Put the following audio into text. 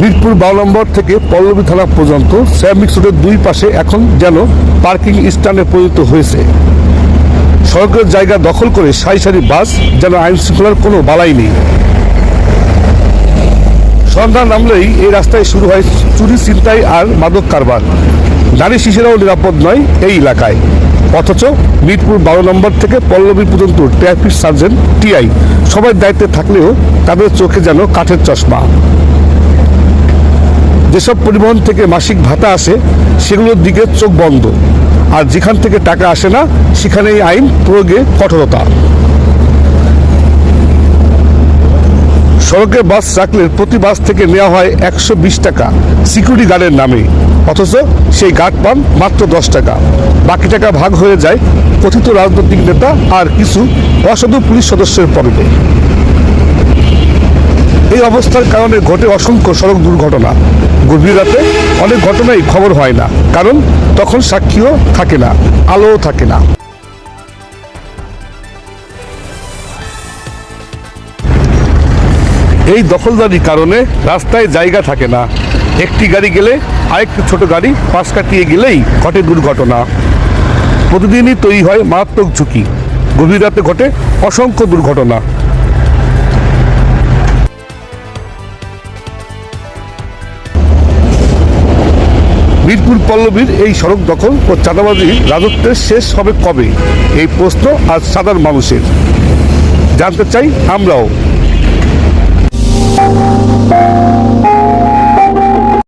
মিরপুর 12 নম্বর থেকে পল্লবী থানা পর্যন্ত শ্যামিক্স রোডের দুই পাশে এখন যেন পার্কিং স্ট্যান্ডে পরিণত হয়েছে। সড়কের জায়গা দখল করে সারি সারি বাস, যেন আইন শৃঙ্খলার কোনো বালাই নেই। সন্ধ্যা নামলেই এই রাস্তায় শুরু হয় চুরি, ছিনতাই আর মাদক কারবার। নারী শিশুরাও নিরাপদ নয় এই এলাকায়। অথচ মিরপুর 12 নম্বর থেকে পল্লবী পর্যন্ত ট্রাফিক সার্জেন্ট, টিআই সবাই দায়িত্বে থাকলেও তাদের চোখে যেন কাঠের চশমা। যেসব পরিবহন থেকে মাসিক ভাতা আসে সেগুলোর দিকে চোখ বন্ধ, আর যেখান থেকে টাকা আসে না সেখানেই আইন প্রয়োগে কঠোরতা। সড়কে বাস রাখলে প্রতি বাস থেকে নেওয়া হয় 120 টাকা সিকিউরিটি গার্ডের নামে, অথচ সেই গার্ড পান মাত্র 10 টাকা। বাকি টাকা ভাগ হয়ে যায় কথিত রাজনৈতিক নেতা আর কিছু অসাধু পুলিশ সদস্যের পকেটে। এই অবস্থার কারণে ঘটে অসংখ্য সড়ক দুর্ঘটনা। গভীর রাতে অনেক ঘটনাই খবর হয় না, কারণ তখন সাক্ষীও থাকে না, আলোও থাকে না। এই দখলদারির কারণে রাস্তায় জায়গা থাকে না। একটি গাড়ি গেলে আরেকটি ছোট গাড়ি পাশ কাটিয়ে গেলেই ঘটে দুর্ঘটনা। প্রতিদিনই তৈরি হয় মারাত্মক ঝুঁকি। গভীর রাতে ঘটে অসংখ্য দুর্ঘটনা। মিরপুর পল্লবীর এই সড়ক দখল ও চাঁদাবাজি রাজত্বের শেষ হবে কবে, এই প্রশ্ন আজ সাধারণ মানুষের। জানতে চাই আমরাও।